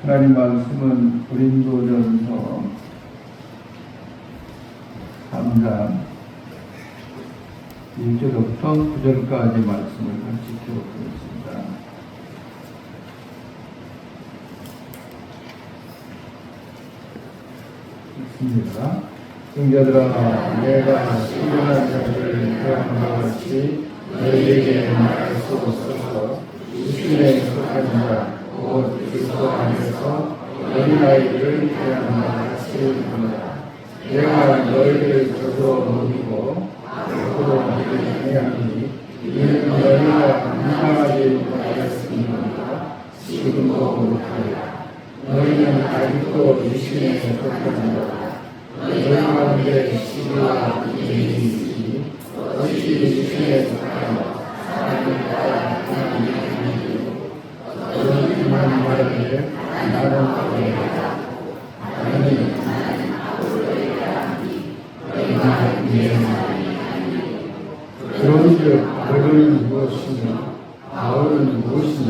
하나님 말씀은 고린도전서 3장 1절부터 9절까지 말씀을 같이 기록하겠습니다. 읽습니다. 형제들아, 내가 신령한 자들을 대하는 것 같이 너희에게 말할 수 없어서 육신에 속한 자, 곧 그리스도 안에서 어린아이들을 대하는 것 같이 합니다. 내가 너희를 저주로 먹이고 앞으로 너희를 행하니 이는 너희가 민망하지 못하였으니까 지금도 못하리라. 너희는 아직도 육신에 속한 자다. 너희 가운데 시기와 이익이 어찌 육신에 속하여 사람을 따라 하나님을 너는 그만 말하되 나는 아버지다. 나는 그런즉 너는 무엇이냐 바울은 무엇이냐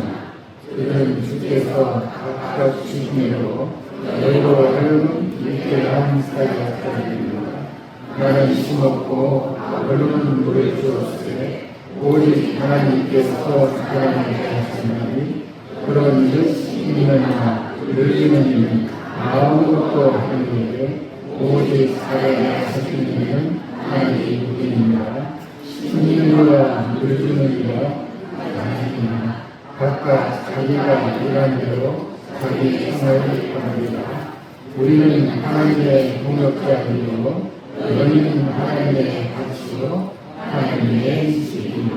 그는 주께서 각각 주신 대로 너희로 하여금 믿게 한 사이가 되리라. 나는 심었고 너는 물을 주었으되 오직 하나님께서 그러는 하시나니 그런즉 인간이나 늙는 이는 아무것도 하는데 오직 살아나시는 이는 하나님뿐이니라. 심는이와 늙는 이와 각각 자기가 일한 대로 자기 상을 받으리라. 우리는 하나님의 동역자이요 너희는 하나님의 가치요 하나님의 집이라.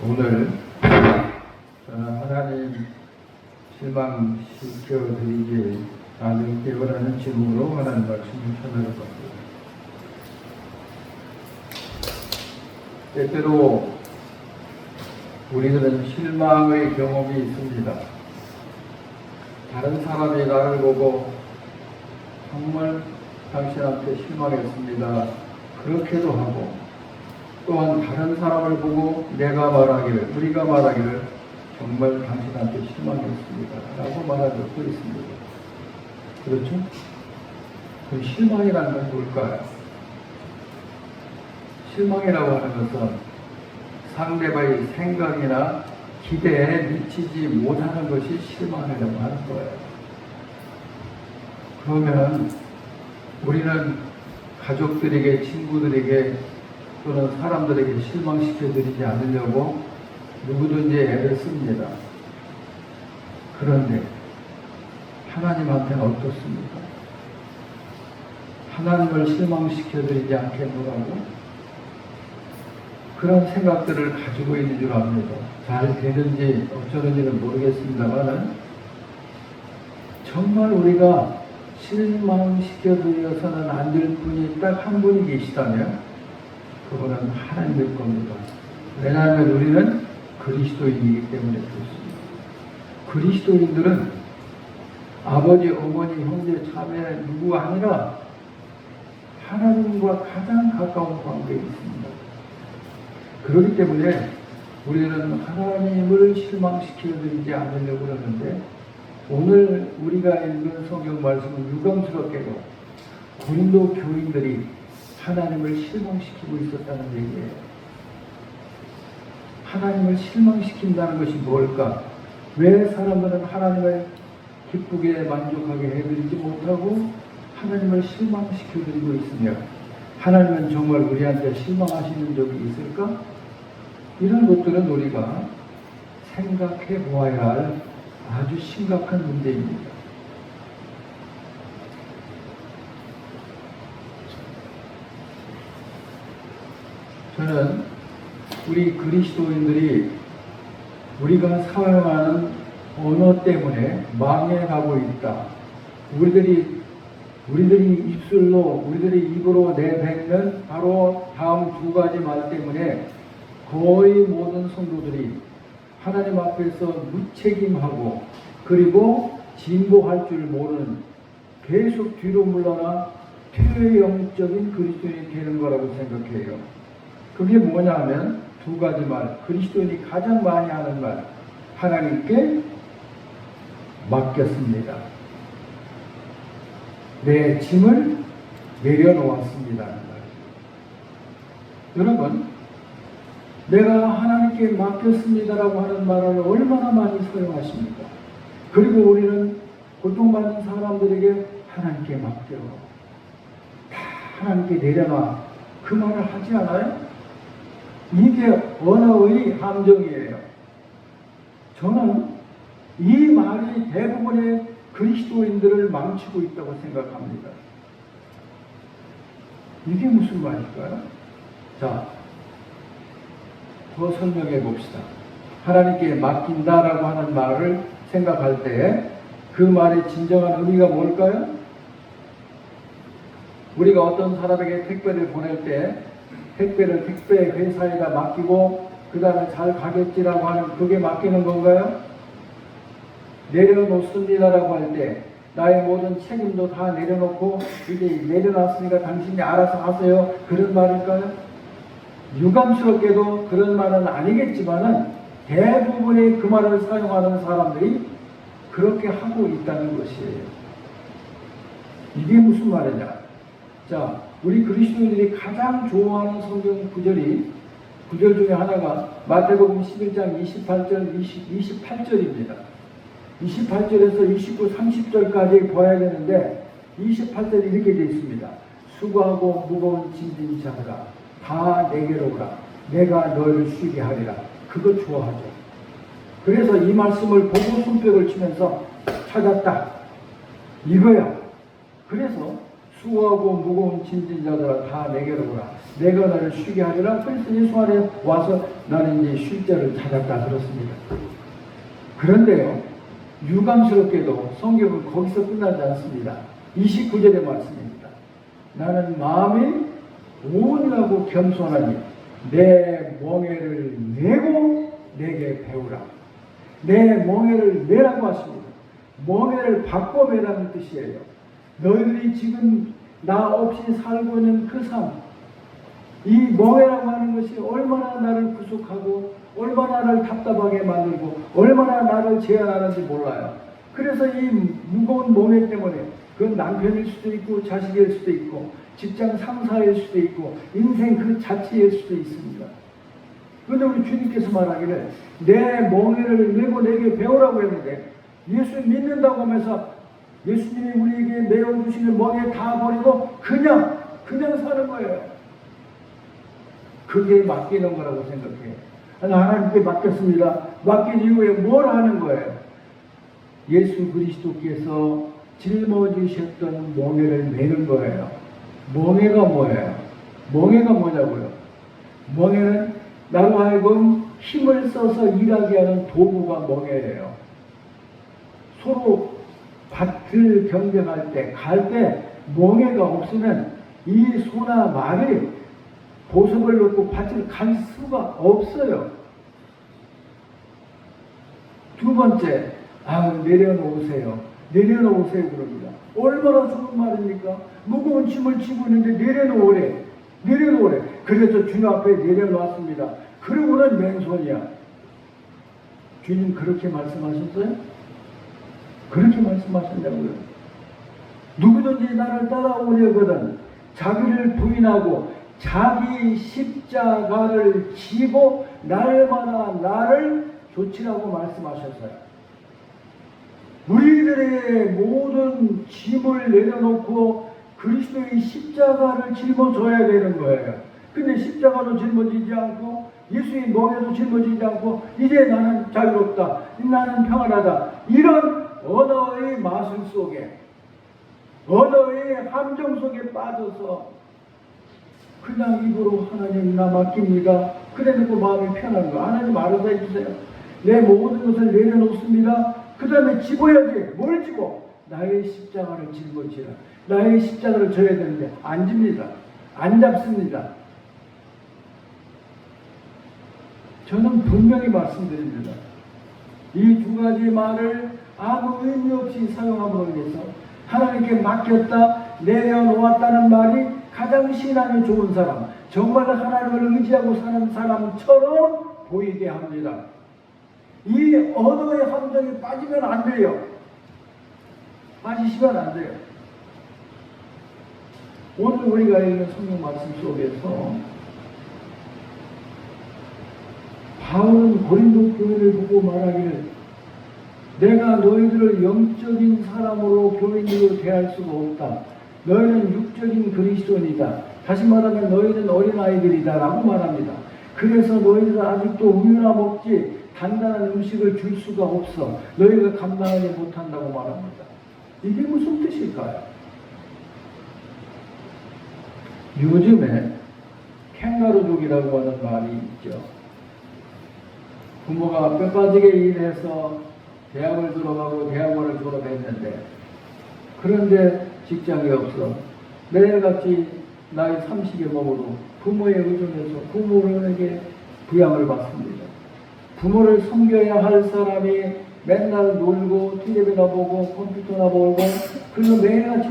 오늘 하나님 실망시켜드리기 않을게 원하는 질문으로 하나님 말씀을 전하는 겁니다. 때때로 우리들은 실망의 경험이 있습니다. 다른 사람이 나를 보고 정말 당신한테 실망했습니다. 그렇게도 하고 또한 다른 사람을 보고 내가 말하기를, 우리가 말하기를 정말 당신한테 실망했습니다 라고 말한 적도 있습니다. 그렇죠? 그 실망이라는 건 뭘까요? 실망이라고 하는 것은 상대방의 생각이나 기대에 미치지 못하는 것이 실망이라고 하는 거예요. 그러면 우리는 가족들에게, 친구들에게 또는 사람들에게 실망시켜드리지 않으려고 누구든지 애를 씁니다. 그런데 하나님한테는 어떻습니까? 하나님을 실망시켜드리지 않겠노라고 그런 생각들을 가지고 있는 줄 압니다. 잘 되는지 어쩌는지는 모르겠습니다만 정말 우리가 실망시켜드려서는 안 될 분이 딱 한 분이 계시다면 그분은 하나님일 겁니다. 왜냐하면 우리는 그리스도인이기 때문에 그렇습니다. 그리스도인들은 아버지, 어머니, 형제, 자매 누구가 아니라 하나님과 가장 가까운 관계에 있습니다. 그렇기 때문에 우리는 하나님을 실망시켜드리지 않으려고 그러는데 오늘 우리가 읽은 성경 말씀은 유감스럽게도 고린도 교인들이 하나님을 실망시키고 있었다는 얘기예요. 하나님을 실망시킨다는 것이 뭘까? 왜 사람들은 하나님을 기쁘게 만족하게 해드리지 못하고 하나님을 실망시켜드리고 있으며 하나님은 정말 우리한테 실망하시는 적이 있을까? 이런 것들은 우리가 생각해 보아야 할 아주 심각한 문제입니다. 저는 우리 그리스도인들이 우리가 사용하는 언어 때문에 망해가고 있다. 우리들이 입술로, 우리들이 입으로 내뱉는 바로 다음 두 가지 말 때문에 거의 모든 성도들이 하나님 앞에서 무책임하고 그리고 진보할 줄 모르는 계속 뒤로 물러나 최영적인 그리스도인이 되는 거라고 생각해요. 그게 뭐냐 하면 두 가지 말, 그리스도인이 가장 많이 하는 말, 하나님께 맡겼습니다. 내 짐을 내려놓았습니다. 여러분, 내가 하나님께 맡겼습니다라고 하는 말을 얼마나 많이 사용하십니까? 그리고 우리는 고통받는 사람들에게 하나님께 맡겨, 다 하나님께 내려놔, 그 말을 하지 않아요? 이게 언어의 함정이에요. 저는 이 말이 대부분의 그리스도인들을 망치고 있다고 생각합니다. 이게 무슨 말일까요? 자, 더 설명해 봅시다. 하나님께 맡긴다라고 하는 말을 생각할 때 그 말의 진정한 의미가 뭘까요? 우리가 어떤 사람에게 택배를 보낼 때 택배를 택배 회사에다 맡기고 그 다음에 잘 가겠지라고 하는 그게 맡기는 건가요? 내려놓습니다라고 할 때 나의 모든 책임도 다 내려놓고 이제 내려놨으니까 당신이 알아서 하세요, 그런 말일까요? 유감스럽게도 그런 말은 아니겠지만은 대부분의 그 말을 사용하는 사람들이 그렇게 하고 있다는 것이에요. 이게 무슨 말이냐? 자, 우리 그리스도인들이 가장 좋아하는 성경 구절이 구절 중에 하나가 마태복음 11장 28절입니다. 28절에서 29, 30절까지 봐야 되는데 28절이 이렇게 되어 있습니다. 수고하고 무거운 짐진 자들아 다 내게로 오라. 내가 너를 쉬게 하리라. 그거 좋아하죠. 그래서 이 말씀을 보고 손뼉을 치면서 찾았다, 이거야. 그래서 수고하고 무거운 짐진 자들아 다 내게로 오라. 내가 너를 쉬게 하리라. 그래서 예수 안에 와서 나는 이제 쉴 자를 찾았다 그렇습니다. 그런데요, 유감스럽게도 성경은 거기서 끝나지 않습니다. 29절의 말씀입니다. 나는 마음이 온유하고 겸손하니 내 멍에를 내고 내게 배우라. 내 멍에를 내라고 하십니다. 멍에를 바꿔매라는 뜻이에요. 너희들이 지금 나 없이 살고 있는 그 삶, 이 멍에라고 하는 것이 얼마나 나를 구속하고 얼마나 나를 답답하게 만들고 얼마나 나를 제한하는지 몰라요. 그래서 이 무거운 멍에 때문에 그건 남편일 수도 있고 자식일 수도 있고 직장 상사일 수도 있고 인생 그 자체일 수도 있습니다. 그런데 우리 주님께서 말하기를 내 멍에를 메고 내게 배우라고 했는데 예수 믿는다고 하면서 예수님이 우리에게 내어주시는 멍에 다 버리고 그냥 사는 거예요. 그게 맡기는 거라고 생각해요. 하나님께 맡겼습니다. 맡긴 이후에 뭘 하는 거예요? 예수 그리스도께서 짊어지셨던 멍에를 메는 거예요. 멍에가 뭐예요? 멍에가 뭐냐고요? 멍에는 나로 하여금 힘을 써서 일하게 하는 도구가 멍에예요. 서로 밭을 경쟁할 때, 갈 때 멍에가 없으면 이 소나 말이 보석을 넣고 밭을 갈 수가 없어요. 두 번째, 내려놓으세요. 내려놓으세요 그럽니다. 얼마나 좋은 말입니까? 무거운 짐을 지고 있는데 내려놓으래. 내려놓으래. 그래서 주님 앞에 내려놓았습니다. 그러고는 맨손이야. 주님 그렇게 말씀하셨어요? 그렇게 말씀하셨냐고요. 누구든지 나를 따라오려거든 자기를 부인하고 자기 십자가를 지고 날마다 나를 좇으라고 말씀하셨어요. 우리들의 모든 짐을 내려놓고 그리스도의 십자가를 짊어져야 되는 거예요. 근데 십자가도 짊어지지 않고 예수의 멍에도 짊어지지 않고 이제 나는 자유롭다, 나는 평안하다, 이런 언어의 마술 속에, 언어의 함정 속에 빠져서 그냥 입으로 하나님 나 맡깁니다. 그래 놓고 마음이 편한 거. 하나님 알아서 해주세요. 내 모든 것을 내려놓습니다. 그 다음에 집어야지. 뭘 집어? 나의 십자가를 짊어지라. 나의 십자가를 져야 되는데 안 집니다. 안 잡습니다. 저는 분명히 말씀드립니다. 이 두 가지 말을 아무 의미 없이 사용함으로 인해서 하나님께 맡겼다, 내려놓았다는 말이 가장 신앙이 좋은 사람, 정말 하나님을 의지하고 사는 사람처럼 보이게 합니다. 이 언어의 함정에 빠지면 안 돼요. 빠지시면 안 돼요. 오늘 우리가 읽는 성경 말씀 속에서 바울은 고린도 교회를 보고 말하기를 내가 너희들을 영적인 사람으로 교인으로 대할 수가 없다. 너희는 육적인 그리스도인이다. 다시 말하면 너희는 어린아이들이다 라고 말합니다. 그래서 너희들은 아직도 우유나 먹지 단단한 음식을 줄 수가 없어. 너희가 감당하지 못한다고 말합니다. 이게 무슨 뜻일까요? 요즘에 캥가루족이라고 하는 말이 있죠. 부모가 뼈빠지게 일해서 대학을 들어가고 대학원을 졸업했는데 그런데 직장이 없어. 매일같이 나이 30에 먹어도 부모에 의존해서 부모에게 부양을 받습니다. 부모를 섬겨야 할 사람이 맨날 놀고 TV나 보고 컴퓨터나 보고 그래서 매일같이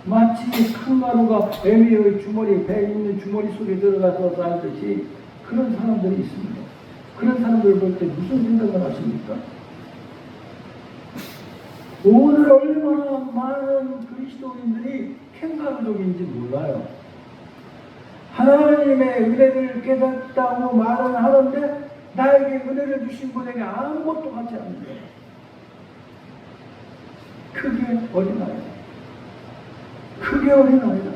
마치 칸가루가 애미의 주머니, 배에 있는 주머니 속에 들어가서 살듯이 그런 사람들이 있습니다. 그런 사람들을 볼 때 무슨 생각을 하십니까? 오늘 얼마나 많은 그리스도인들이 캥가루족인지 몰라요. 하나님의 은혜를 깨닫다고 말은 하는데 나에게 은혜를 주신 분에게 아무것도 하지 않는다. 그게 어린아이다. 그게 어린아이다.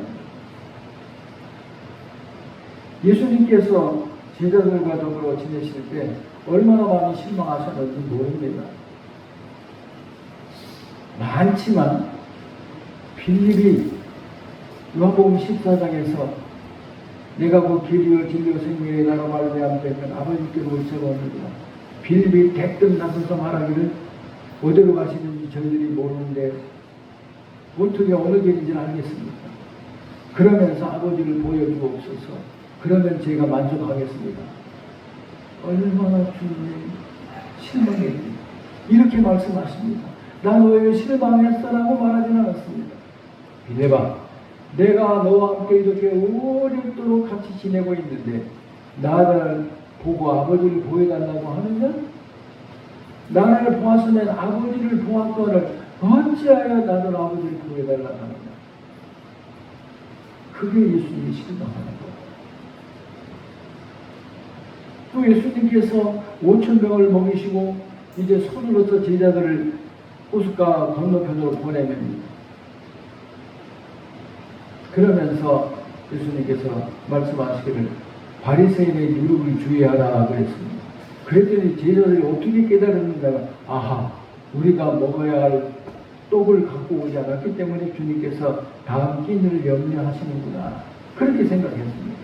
예수님께서 제자들과 더불어 지내실 때 얼마나 많이 실망하셨는지 모릅니다. 많지만 빌립이 요한복음 14장에서 내가 그 길이요 진리요 생명이라고 말하면 아버지께로 올쳐옵니다. 빌립이 대뜸 나서서 말하기를 어디로 가시는지 저희들이 모르는데 어떻게 어느 길인지는 알겠습니까? 그러면서 아버지를 보여주옵소서. 그러면 제가 만족하겠습니다. 얼마나 주님 실망했지. 이렇게 말씀하십니다. 난 너희를 실망했어라고 말하진 않았습니다. 빌립아, 내가 너와 함께 이렇게 오랫도록 같이 지내고 있는데 나를 보고 아버지를 보여달라고 하느냐? 나를 보았으면 아버지를 보았거늘 어찌하여 나를 아버지를 보여달라고 하느냐? 그게 예수님이 실망하는 거예요. 또 예수님께서 5,000명을 먹이시고 이제 손으로서 제자들을 호숫가 건너편으로 보내면 그러면서 예수님께서 말씀하시기를 바리새인의 유혹을 주의하라 그랬습니다. 그랬더니 제자들이 어떻게 깨달았는가? 아하, 우리가 먹어야 할 떡을 갖고 오지 않았기 때문에 주님께서 다음 끼니를 염려하시는구나. 그렇게 생각했습니다.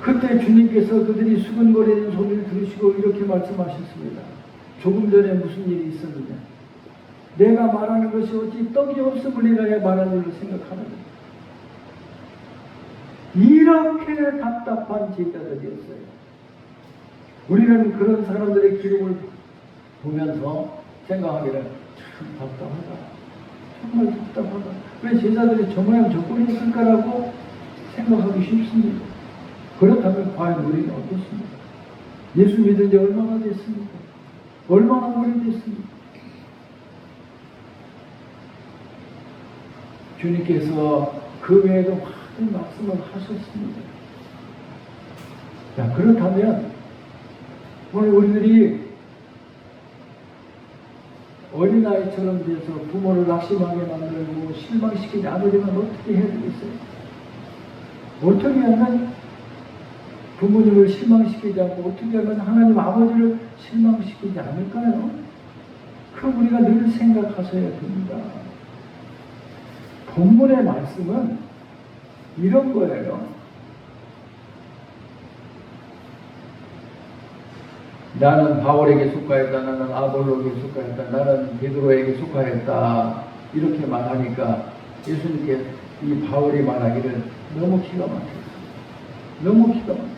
그때 주님께서 그들이 수근거리는 소리를 들으시고 이렇게 말씀하셨습니다. 조금 전에 무슨 일이 있었느냐? 내가 말하는 것이 어찌 떡이 없음을 인하여 말하는 줄 생각하느냐? 이렇게 답답한 제자들이었어요. 우리는 그런 사람들의 기록을 보면서 생각하기를 참 답답하다. 정말 답답하다. 왜 제자들이 저 모양 저 꼴이었을까라고 생각하기 쉽습니다. 그렇다면 과연 우리는 어떻습니까? 예수 믿은 지 얼마나 됐습니까? 얼마나 오래됐습니까? 주님께서 그 외에도 많은 말씀을 하셨습니다. 자, 그렇다면 오늘 우리들이 어린아이처럼 돼서 부모를 낙심하게 만들고 실망시키지 않으려면 어떻게 해야 되겠어요? 어떻게 하면 부모님을 실망시키지 않고 어떻게 하면 하나님 아버지를 실망시키지 않을까요? 그럼 우리가 늘 생각하셔야 됩니다. 본문의 말씀은 이런 거예요. 나는 바울에게 속하였다. 나는 아볼로에게 속하였다. 나는 베드로에게 속하였다. 이렇게 말하니까 예수님께 이 바울이 말하기를 너무 기가 막혔어요. 너무 기가 막혔어요.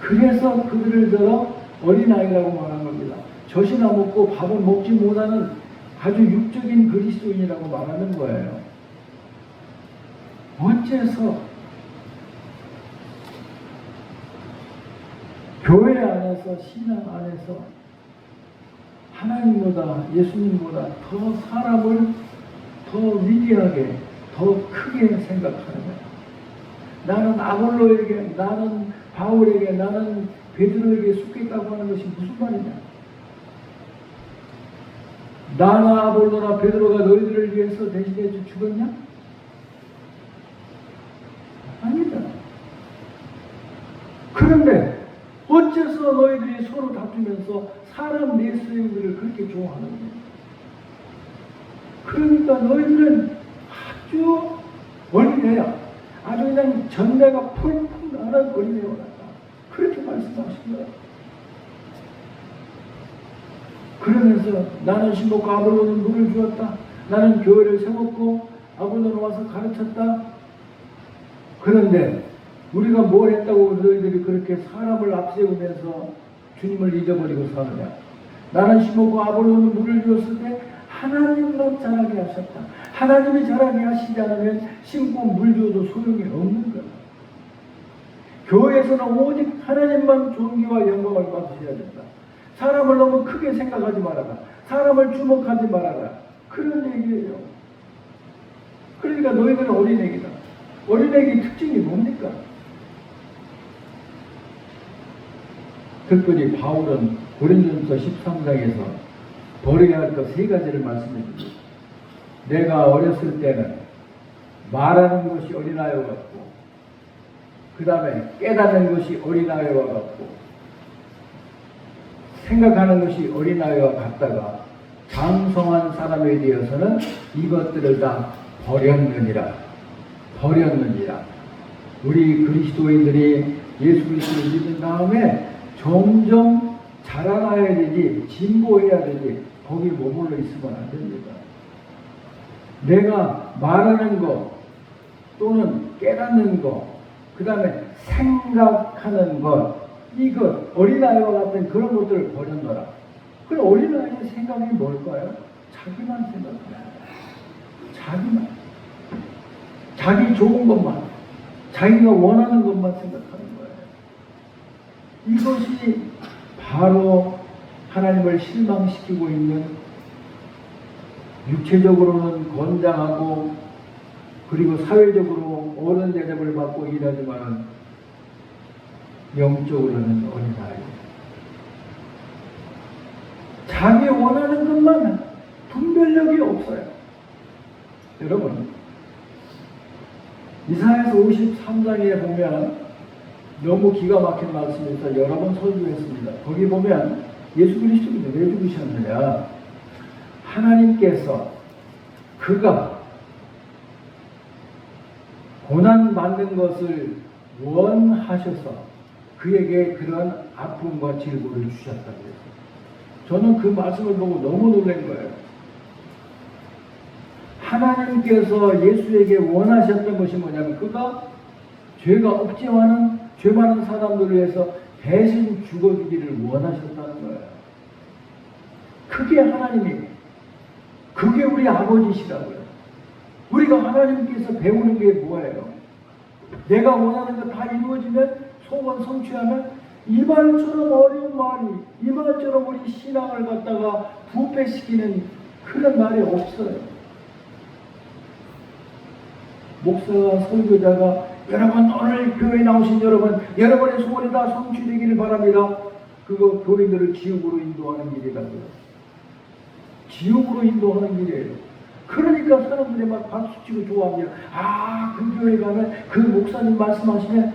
그래서 그들을 들어 어린아이라고 말한 겁니다. 젖이나 먹고 밥을 먹지 못하는 아주 육적인 그리스도인이라고 말하는 거예요. 어째서 교회 안에서, 신앙 안에서 하나님보다, 예수님보다 더 사람을 더 위대하게, 더 크게 생각하는 거예요. 나는 아볼로에게, 나는 바울에게, 나는 베드로에게 속했다고 하는 것이 무슨 말이냐? 나나 아볼로나 베드로가 너희들을 위해서 대신해 죽었냐? 아니다. 그런데 어째서 너희들이 서로 다투면서 사람 내수인들을 그렇게 좋아하는지? 그러니까 너희들은 아주 어린애야. 아주 그냥 전대가 풀풀 나는 어린애와 같다. 그렇게 말씀하신 거야. 그러면서 나는 신복고 아볼로는 물을 주었다. 나는 교회를 세웠고 아볼로는 와서 가르쳤다. 그런데 우리가 뭘 했다고 너희들이 그렇게 사람을 앞세우면서 주님을 잊어버리고 사느냐? 나는 심었고 아볼로는 물을 주었을 때 하나님만 자라게 하셨다. 하나님이 자라게 하시지 않으면 심고 물 주어도 소용이 없는 거야. 교회에서는 오직 하나님만 존귀와 영광을 받으셔야 된다. 사람을 너무 크게 생각하지 말아라. 사람을 주목하지 말아라. 그런 얘기예요. 그러니까 너희들은 어린애기다. 어린애기 특징이 뭡니까? 특별히 바울은 고린도전서 13장에서 버려야 할 것 3가지를 말씀해 줍니다. 내가 어렸을 때는 말하는 것이 어린아이와 같고, 그 다음에 깨닫는 것이 어린아이와 같고, 생각하는 것이 어린아이와 같다가 장성한 사람에 대해서는 이것들을 다 버렸느니라. 우리 그리스도인들이 예수 그리스도를 믿은 다음에 점점 자라나야 되지, 진보해야 되지, 거기 머물러 있으면 안 됩니다. 내가 말하는 것 또는 깨닫는 것, 그 다음에 생각하는 것, 이거 어린아이와 같은 그런 것들을 버려놔라. 그럼 어린아이의 생각이 뭘까요? 자기만 생각해요. 자기만. 자기 좋은 것만, 자기가 원하는 것만 생각하는 거예요. 이것이 바로 하나님을 실망시키고 있는, 육체적으로는 건장하고 그리고 사회적으로 옳은 대접을 받고 일하지만 영적으로는 어린아이. 자기 원하는 것만, 분별력이 없어요. 여러분, 이사야서 53장에 보면 너무 기가 막힌 말씀에서 여러 번 설교했습니다. 거기 보면 예수 그리스도가 왜 죽으셨느냐? 하나님께서 그가 고난받는 것을 원하셔서 그에게 그런 아픔과 질고를 주셨다고 했어요. 저는 그 말씀을 보고 너무 놀란 거예요. 하나님께서 예수에게 원하셨던 것이 뭐냐면 그가 죄가 없지만은 죄 많은 사람들을 위해서 대신 죽어주기를 원하셨다는 거예요. 그게 하나님이, 그게 우리 아버지시라고요. 우리가 하나님께서 배우는 게 뭐예요? 내가 원하는 거 다 이루어지면, 소원 성취하면 이 말처럼 어려운 말이, 이 말처럼 우리 신앙을 갖다가 부패시키는 그런 말이 없어요. 목사가, 설교자가 여러분, 오늘 교회에 나오신 여러분의 소원이 다 성취되기를 바랍니다. 그거 교인들을 지옥으로 인도하는 길이라고요. 지옥으로 인도하는 길이에요. 그러니까 사람들이 막 박수치고 좋아합니다. 아, 그 교회 가면 그 목사님 말씀하시면,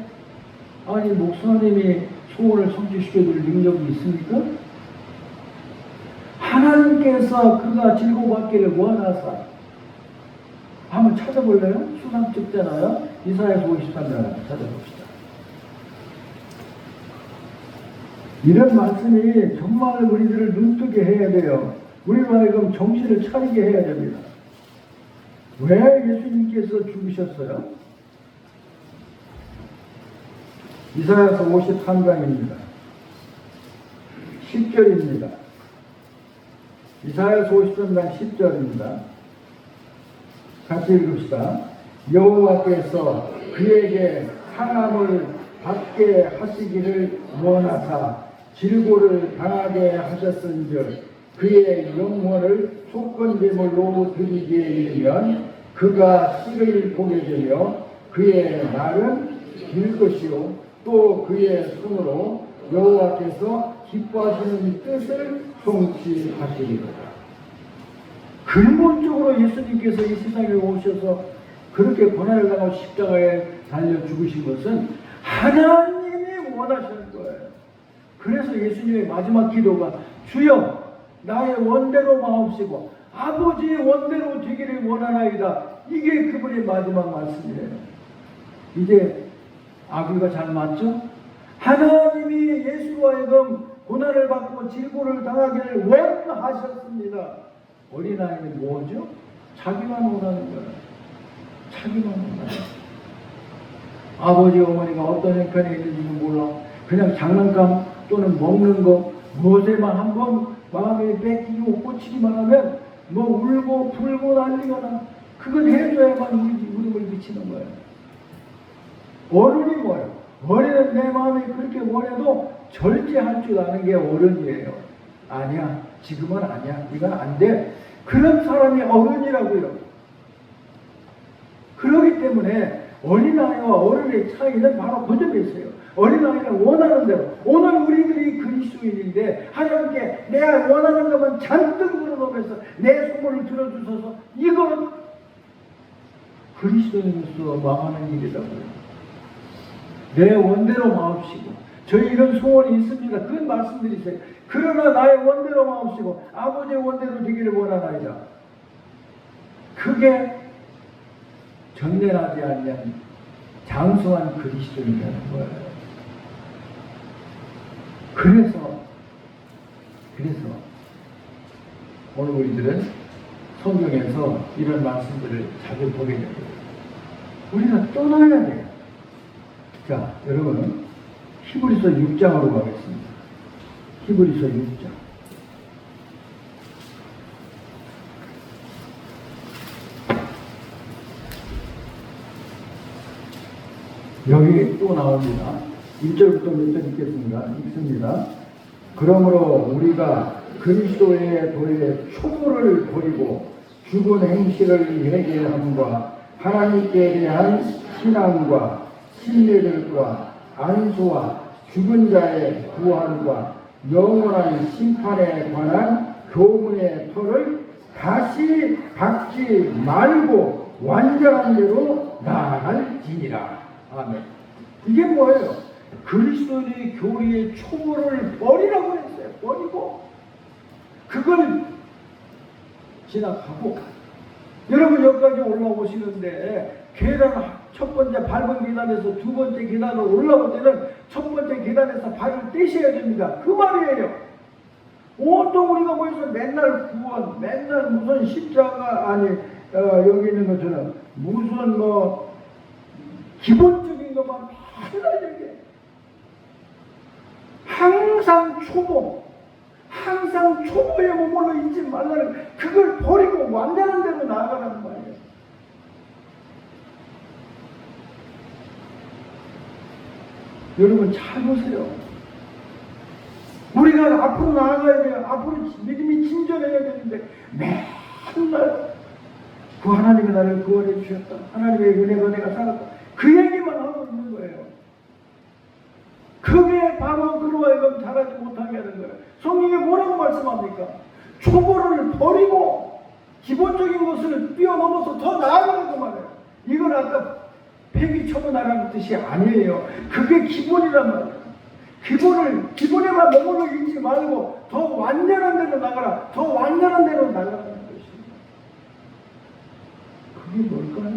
아니 목사님이 소원을 성취시켜줄 능력이 있습니까? 하나님께서 그가 즐거워받기를 원하사. 한번 찾아볼래요? 수상 찍잖아요. 이사야서 53장 찾아봅시다. 이런 말씀이 정말 우리들을 눈뜨게 해야 돼요. 우리로 하여금 정신을 차리게 해야 됩니다. 왜 예수님께서 죽으셨어요? 이사야서 53장입니다. 10절입니다. 이사야서 53장 10절입니다. 같이 읽읍시다. 여호와께서 그에게 상함을 받게 하시기를 원하사 질고를 당하게 하셨은즉 그의 영혼을 속건제물로 드리기에 이르면 그가 씨를 보게 되며 그의 날은 길 것이요 또 그의 손으로 여호와께서 기뻐하시는 뜻을 성취하시리로다. 근본적으로 예수님께서 이 세상에 오셔서 그렇게 고난을 당하고 십자가에 달려 죽으신 것은 하나님이 원하시는 거예요. 그래서 예수님의 마지막 기도가 주여 나의 원대로 마옵시고 아버지의 원대로 되기를 원하나이다. 이게 그분의 마지막 말씀이에요. 이제 아귀가 잘 맞죠? 하나님이 예수로 하여금 고난을 받고 질고를 당하기를 원하셨습니다. 어린아이는 뭐죠? 자기만 원하는 거예요. 자기만 원하는 아버지 어머니가 어떤 형편에 있는지는 몰라. 그냥 장난감 또는 먹는 거 무엇에만 한번 마음에 뺏기고 꽂히기만 하면 뭐 울고 불고 난리거나 그건 해줘야만 울음을 미치는 거예요. 어른이 뭐예요? 어른은 내 마음이 그렇게 원해도 절제할 줄 아는 게 어른이에요. 아니야, 지금은 아니야, 이건 안 돼. 그런 사람이 어른이라고요. 그렇기 때문에 어린아이와 어른의 차이는 바로 그 점에 있어요. 어린아이는 원하는 대로, 오늘 우리들이 그리스도인인데 하나님께 내가 원하는 것만 잔뜩 늘어놓으면서 내 소문을 들어주셔서 이건 그리스도인으로서 망하는 일이라고요. 내 원대로 마옵시고 저희 이런 소원이 있습니다. 그건 말씀드리세요. 그러나 나의 원대로 마옵시고 아버지의 원대로 되기를 원하나이다. 그게 전례하지 않는 장성한 그리스도인이라는 거예요. 그래서 오늘 우리들은 성경에서 이런 말씀들을 자주 보게 됩니다. 우리가 떠나야 돼요. 자, 여러분 히브리서 6장으로 가겠습니다. 히브리서 6장. 여기 또 나옵니다. 1절부터 몇 절 읽습니다. 그러므로 우리가 그리스도의 도의 초보를 버리고 죽은 행실을 회개함과 하나님께 대한 신앙과 신뢰들과 안수와 죽은 자의 부활과 영원한 심판에 관한 교훈의 터를 다시 박지 말고 완전한 대로 나아갈지니라. 아멘. 이게 뭐예요? 그리스도의 교리의 초보를 버리라고 했어요. 버리고 그걸 지나가고 여러분 여기까지 올라오시는데 계단 첫 번째 밟은 계단에서 두 번째 계단으로 올라올 때는 첫 번째 계단에서 발을 떼셔야 됩니다. 그 말이에요. 온통 우리가 모여서 맨날 구원, 맨날 무슨 십자가 아니 여기 있는 것처럼 무슨 뭐 기본적인 것만 맨날 얘기해. 항상 초보에 머물러 있지 말라는 그걸 버리고 완전한 대로 나아가라는 말이에요. 여러분 잘 보세요. 우리가 앞으로 나아가야 돼요. 앞으로 믿음이 진전해야 되는데 맨날 그 하나님이 나를 구원해 주셨다. 하나님의 은혜로 내가 살았다. 그 얘기만 하고 있는 거예요. 그게 바로 그로 하여금 잘하지 못하게 하는 거예요. 성경이 뭐라고 말씀합니까? 초보를 버리고 기본적인 것을 뛰어넘어서 더 나아가는 거 말이에요. 이건 아까 폐기 처분하라는 뜻이 아니에요. 그게 기본이란 말이에요. 기본에만 머물러 있지 말고 더 완전한 데로 나가라. 더 완전한 데로 나가라는 것입니다. 그게 뭘까요?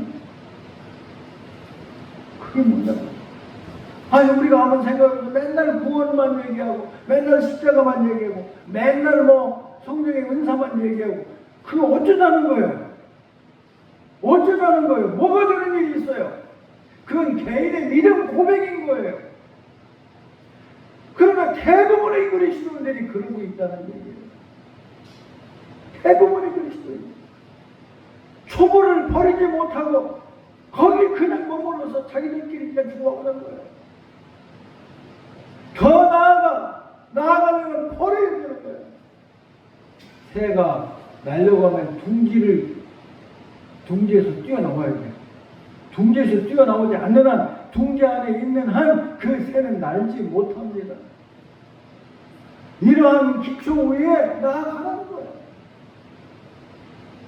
그게 뭐냐고. 아니 우리가 한번 생각해서 맨날 구원만 얘기하고 맨날 십자가만 얘기하고 맨날 뭐 성령의 은사만 얘기하고 그거 어쩌자는 거예요? 어쩌자는 거예요? 뭐가 되는 일이 있어요? 그건 개인의 믿음 고백인 거예요. 그러나 대부분의 그리스도인들이 그러고 있다는 얘기예요. 대부분이 그리스도입니다. 초보를 버리지 못하고 거기 그냥 머물러서 자기들끼리 그냥 죽어가는 거예요. 더 나아가면 버려야 되는 거예요. 새가 날려가면 둥지에서 뛰어넘어야 돼요. 둥지에서 뛰어나오지 않는 한, 둥지 안에 있는 한 그 새는 날지 못합니다. 이러한 기초 위에 나아가는 거예요.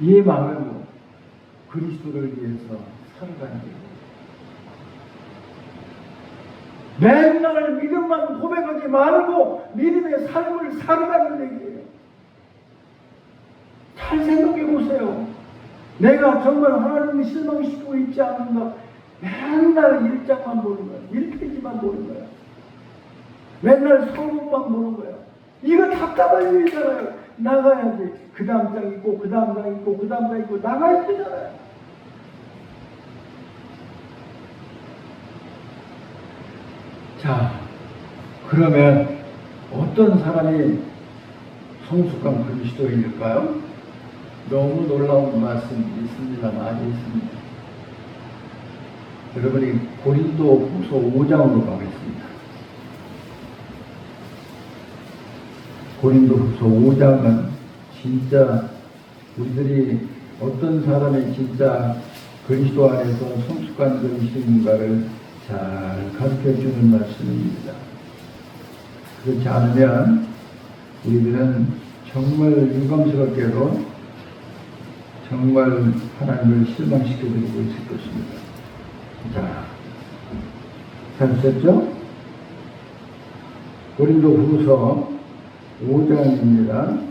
이 마음으로 그리스도를 위해서 살아가는 거예요. 맨날 믿음만 고백하지 말고 믿음의 삶을 살아가는 얘기예요. 잘 생각해 보세요. 내가 정말 하나님을 실망시키고 있지 않은가? 맨날 일장만 보는 거야. 1페이지만 보는 거야. 맨날 성경만 보는 거야. 이거 답답한 일이잖아요. 나가야지. 그 다음 장 있고, 그 다음 장 있고, 그 다음 장 있고, 나가야 되잖아요. 자, 그러면 어떤 사람이 성숙한 그리스도인일까요? 너무 놀라운 말씀이 있습니다. 많이 있습니다. 여러분이 고린도후서 5장으로 가겠습니다. 고린도후서 5장은 진짜 우리들이 어떤 사람이 진짜 그리스도 안에서 성숙한 그리스도인가를 잘 가르쳐주는 말씀입니다. 그렇지 않으면 우리들은 정말 유감스럽게도 정말 하나님을 실망시켜드리고 있을 것입니다. 자, 찾으셨죠? 고린도후서 5장입니다.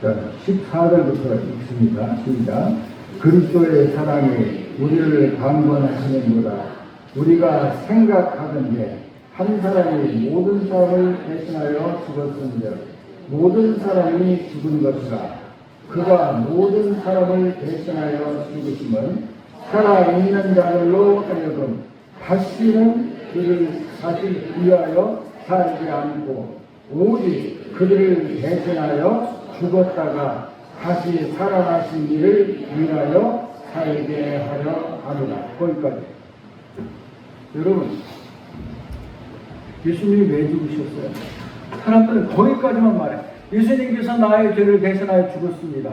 자, 14절부터 읽습니다. 시작. 그리스도의 사랑이 우리를 강권하시는보다 우리가 생각하건대 한 사람이 모든 사람을 대신하여 죽었은즉 모든 사람이 죽은 것이라. 그가 모든 사람을 대신하여 죽으심은 살아있는 자들로 하여금 다시는 그를 다시 위하여 살지 않고 오직 그들을 대신하여 죽었다가 다시 살아나신 이를 위하여 살게 하려 하노라. 거기까지. 여러분, 예수님이 왜 죽으셨어요? 사람들은 거기까지만 말해. 예수님께서 나의 죄를 대신하여 죽었습니다.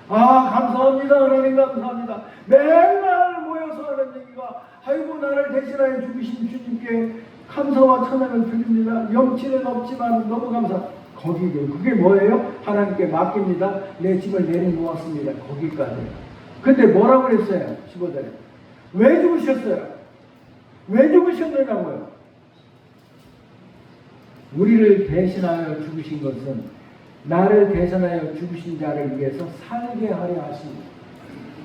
아, 감사합니다. 하나님 감사합니다. 맨날 모여서 하는 얘기가 아이고 나를 대신하여 죽으신 주님께 감사와 찬양을 드립니다. 영치는 없지만 너무 감사. 그게 뭐예요? 하나님께 맡깁니다. 내 짐을 내려놓았습니다. 거기까지. 근데 뭐라고 그랬어요? 15절에. 왜 죽으셨어요? 왜 죽으셨느냐고요? 우리를 대신하여 죽으신 것은 나를 대신하여 죽으신 자를 위해서 살게 하려 하십니다.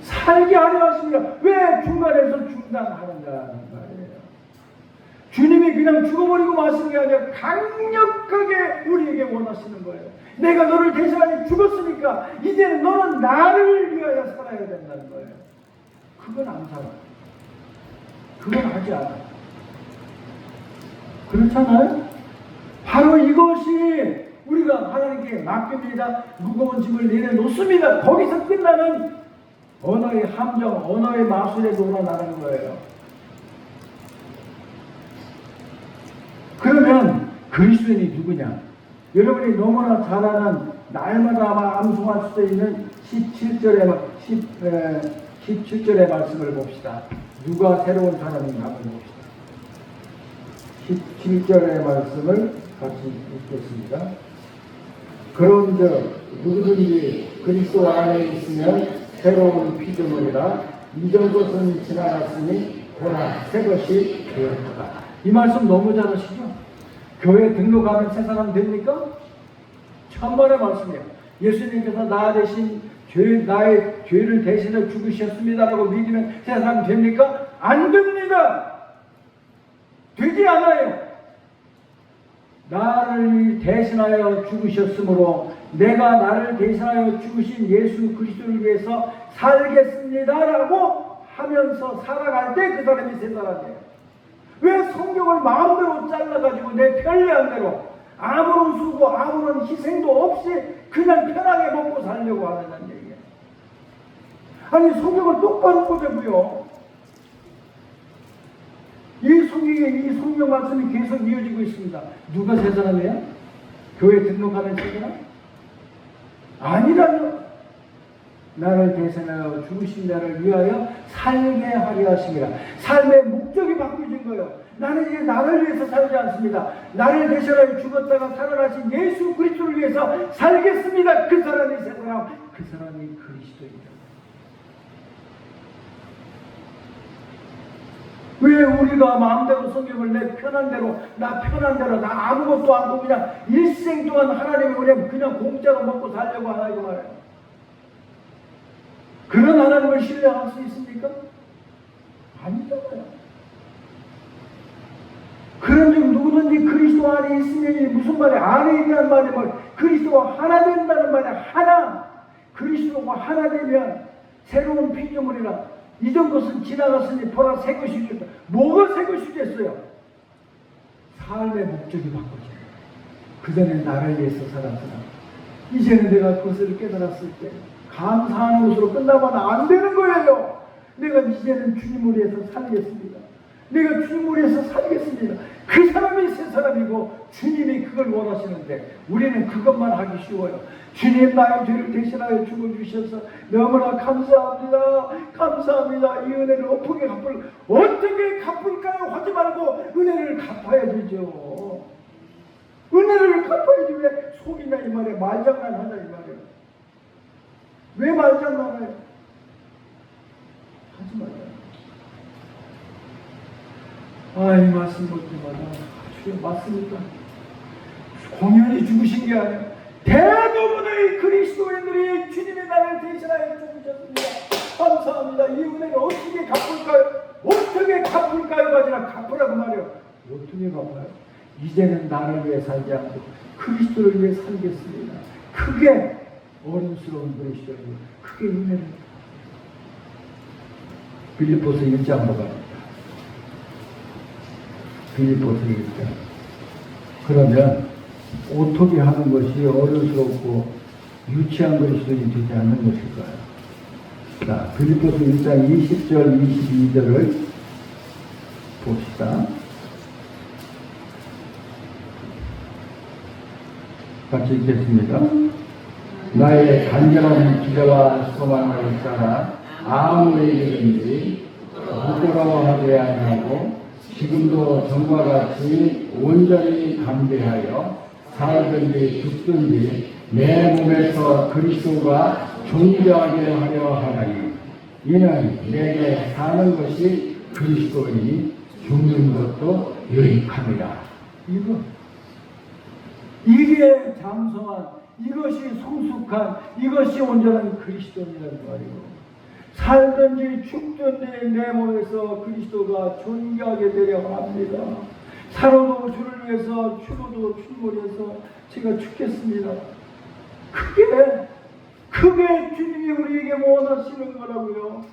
살게 하려 하십니다. 왜 중간에서 중단하는가 하는 말이에요. 주님이 그냥 죽어버리고 마시는 게 아니라 강력하게 우리에게 원하시는 거예요. 내가 너를 대신하여 죽었으니까 이제는 너는 나를 위하여 살아야 된다는 거예요. 그건 안 살아. 그건 하지 않아. 그렇잖아요? 바로 이것이 우리가 하나님께 맡깁니다. 무거운 짐을 내려놓습니다. 거기서 끝나는 언어의 함정, 언어의 마술에 놀아나는 거예요. 그러면 그리스도인이 누구냐? 여러분이 너무나 잘 아는 날마다 아마 암송할 수 있는 17절의 말씀을 봅시다. 누가 새로운 사람인가 한번 봅시다. 17절의 말씀을 같이 읽겠습니다. 그런즉 누구든지 그리스도 안에 있으면 새로운 피조물이라 이전 것은 지나갔으니 보라 새 것이 되었다. 이 말씀 너무 잘 아시죠? 교회 등록하면 새 사람 됩니까? 천번의 말씀이에요. 예수님께서 나 대신 나의 죄를 대신해 죽으셨습니다라고 믿으면 새 사람 됩니까? 안 됩니다. 되지 않아요. 나를 대신하여 죽으셨으므로 내가 나를 대신하여 죽으신 예수 그리스도를 위해서 살겠습니다라고 하면서 살아갈 때 그 사람이 새 사람이에요. 왜 성경을 마음대로 잘라가지고 내 편리한 대로 아무런 수고, 아무런 희생도 없이 그냥 편하게 먹고 살려고 하는 얘기예요. 아니, 성경을 똑바로 보자고요. 이 성경 말씀이 계속 이어지고 있습니다. 누가 세 사람이에요? 교회 등록하는 세 사람? 아니라요. 나를 대신하여 죽으신 나를 위하여 살게 하려 하심이라. 삶의 목적이 바뀌어진 거예요. 나는 이제 나를 위해서 살지 않습니다. 나를 대신하여 죽었다가 살아나신 예수 그리스도를 위해서 살겠습니다. 그 사람이 세 사람, 그 사람이 그리스도입니다. 왜 우리가 마음대로 성경을 내 편한 대로, 나 아무것도 안 하고 그냥 일생 동안 하나님의 은혜 그냥 공짜로 먹고 살려고 하나 이거 말이에요. 그런 하나님을 신뢰할 수 있습니까? 아니잖아요. 그런 즉 누구든지 그리스도 안에 있으면 무슨 말이에요? 안에 있다는 말이 뭐 그리스도와 하나 된다는 말이에요. 하나. 그리스도와 하나 되면 새로운 피조물이라 이전 것은 지나갔으니 보라 새 것이 됐다. 뭐가 새 것이 됐어요? 삶의 목적이 바꿔져요. 그전에 나를 위해서 살았으나 이제는 내가 그것을 깨달았을 때 감사하는 것으로 끝나면 안 되는 거예요. 내가 이제는 주님을 위해서 살겠습니다. 내가 주님을 위해서 살겠습니다. 그 사람이 새 사람이고 주님이 그걸 원하시는데 우리는 그것만 하기 쉬워요. 주님 나의 죄를 대신하여 죽어주셔서 너무나 감사합니다. 감사합니다. 이 은혜를 어떻게 갚을까요? 하지 말고 은혜를 갚아야 되죠. 은혜를 갚아야지. 왜 속이냐 이 말이에요. 말장난 하냐 이 말이에요. 왜 말장난해요? 하지 말아요. 이 말씀 볼 때마다 주여 맞습니까? 공연히 죽으신 게 아니에요. 대부분의 그리스도인들이 주님의 나를 대신하여 죽으셨습니다. 감사합니다. 이 은혜를 어떻게 갚을까요? 어떻게 갚을까요가 아니라 갚으라고 말이에요. 어떻게 갚아요? 이제는 나를 위해 살지 않고 그리스도를 위해 살겠습니다. 그게 어른스러운 그리스도예요. 그게 은혜를. 빌립보서 1장 보갑니다. 빌립보서 1장. 그러면 어떻게 하는 것이 어른스럽고 유치한 그리스도인이 되지 않는 것일까요? 자, 빌립보서 1장 20절 22절을 봅시다. 같이 읽겠습니다. 나의 간절한 기대와 소망을 따라 아무 일이든지 부끄러워하지 아니하고 지금도 전과 같이 온전히 담대하여 살든지 죽든지 내 몸에서 그리스도가 존재하게 하려 하나니 이는 내게 사는 것이 그리스도이니 죽는 것도 유익합니다. 이게 장성한, 이것이 성숙한, 이것이 온전한 그리스도인이라는 말이고, 살든지 죽든지 내 몸에서 그리스도가 존귀하게 되려 합니다. 살아도 주를 위해서, 죽어도 주를 위해서 제가 죽겠습니다. 그게 주님이 우리에게 원하시는 거라고요.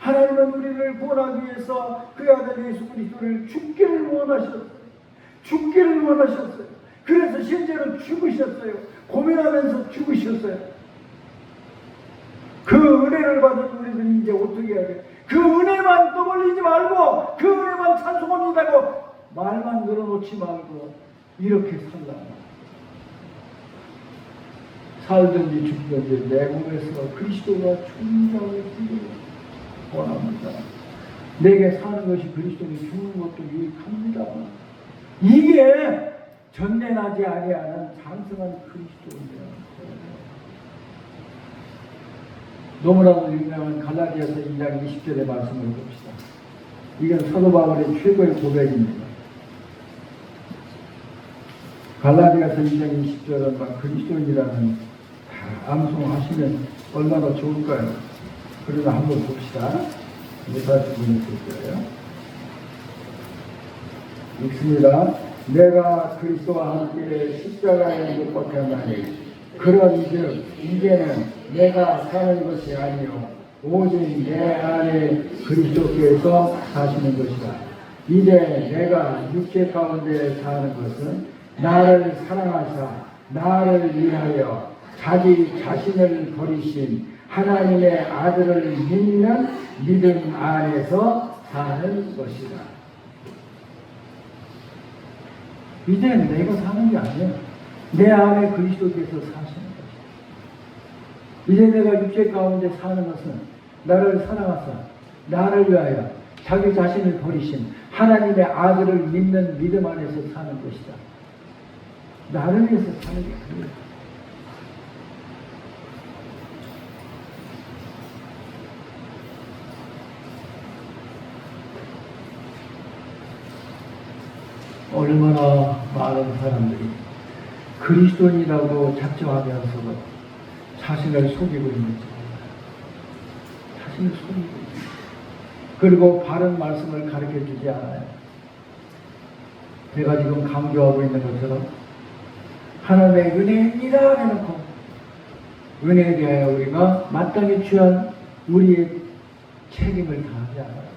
하나님은 우리를 구원하기 위해서 그 아들 예수 그리스도를 죽기를 원하셨어요. 그래서 실제로 죽으셨어요. 고민하면서 죽으셨어요. 그 은혜를 받은 우리들이 이제 어떻게 해야 돼? 그 은혜만 떠벌리지 말고 그 은혜만 찬송합니다고 말만 늘어놓지 말고 이렇게 살든지 죽든지 내 몸에서 그리스도가 존재하게 되기를 원합니다. 내게 사는 것이 그리스도를 죽는 것도 유익합니다. 이게 전내나지 아니하는 장성한 그리스도입니다. 너무나도 유명한 갈라디아서 2장 20절의 말씀을 봅시다. 이건 사도 바울의 최고의 고백입니다. 갈라디아서 2장 20절은 그리스도인이라는 암송하시면 얼마나 좋을까요? 그러나 한번 봅시다. 못하실 분이 있을 거예요. 읽습니다. 내가 그리스도와 함께 십자가에 못 박혔나니 그런즉 이제는 내가 사는 것이 아니요 오직 내 안에 그리스도께서 사시는 것이다. 이제 내가 육체 가운데 사는 것은 나를 사랑하사 나를 위하여 자기 자신을 버리신 하나님의 아들을 믿는 믿음 안에서 사는 것이다. 이제는 내가 사는 게 아니에요. 내 안에 그리스도께서 사시는 것이다. 이제 내가 육체 가운데 사는 것은 나를 사랑하사 나를 위하여 자기 자신을 버리신 하나님의 아들을 믿는 믿음 안에서 사는 것이다. 나를 위해서 사는 게 아니에요. 얼마나 많은 사람들이 그리스도인이라고 작정하면서도 자신을 속이고 있는지 몰라요. 자신을 속이고 있는지. 그리고 바른 말씀을 가르쳐 주지 않아요. 제가 지금 강조하고 있는 것처럼 하나님의 은혜입니다 해놓고 은혜에 대하여 우리가 마땅히 취한 우리의 책임을 다하지 않아요.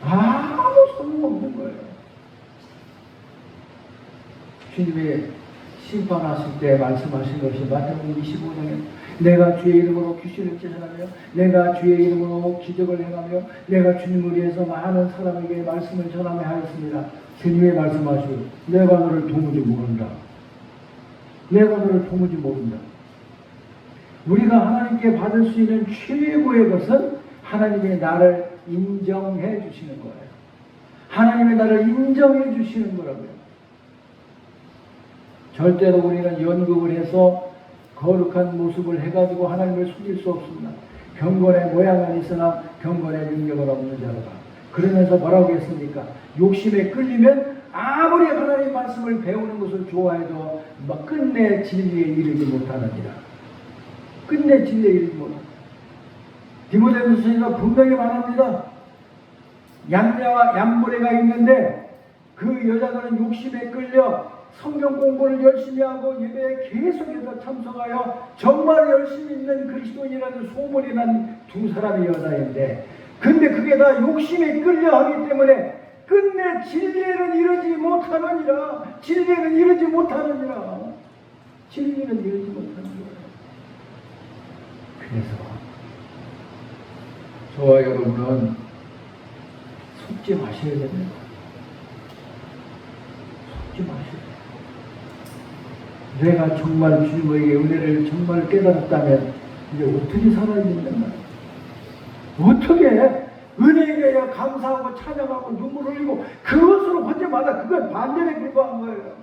아무 소용없는 거예요. 주님이 심판하실 때 말씀하신 것이 마태복음 25장에 내가 주의 이름으로 귀신을 쫓아내며 내가 주의 이름으로 기적을 행하며 내가 주님을 위해서 많은 사람에게 말씀을 전하며 하였습니다. 주님이 말씀하시고 내가 너를 도무지 모른다. 내가 너를 도무지 모른다. 우리가 하나님께 받을 수 있는 최고의 것은 하나님이 나를 인정해 주시는 거예요. 하나님이 나를 인정해 주시는 거라고요. 절대로 우리는 연극을 해서 거룩한 모습을 해가지고 하나님을 숨길 수 없습니다. 경건의 모양은 있으나 경건의 능력은 없는 자로다. 그러면서 뭐라고 했습니까? 욕심에 끌리면 아무리 하나님 말씀을 배우는 것을 좋아해도 끝내 진리에 이르지 못하느니라. 끝내 진리에 이르지 못하느니라. 디모데후서에서 분명히 말합니다. 얌야와 얌모레가 있는데 그 여자들은 욕심에 끌려 성경 공부를 열심히 하고 예배에 계속해서 참석하여 정말 열심히 있는 그리스도인이라는 소문이 난 두 사람의 여자인데 근데 그게 다 욕심에 끌려 하기 때문에 끝내 진리에는 이르지 못하느니라. 진리에는 이르지 못하느니라. 진리에는 이르지 못하느니라. 그래서 저와 여러분은 속지 마셔야 됩니다. 속지 마셔야 돼요. 내가 정말 주님에게 은혜를 정말 깨달았다면 이제 어떻게 살아야 된단 말이에요. 어떻게 은혜에 대하여 감사하고 찬양하고 눈물 흘리고 그것으로 혼자마다 그건 반전에 불과한 거예요.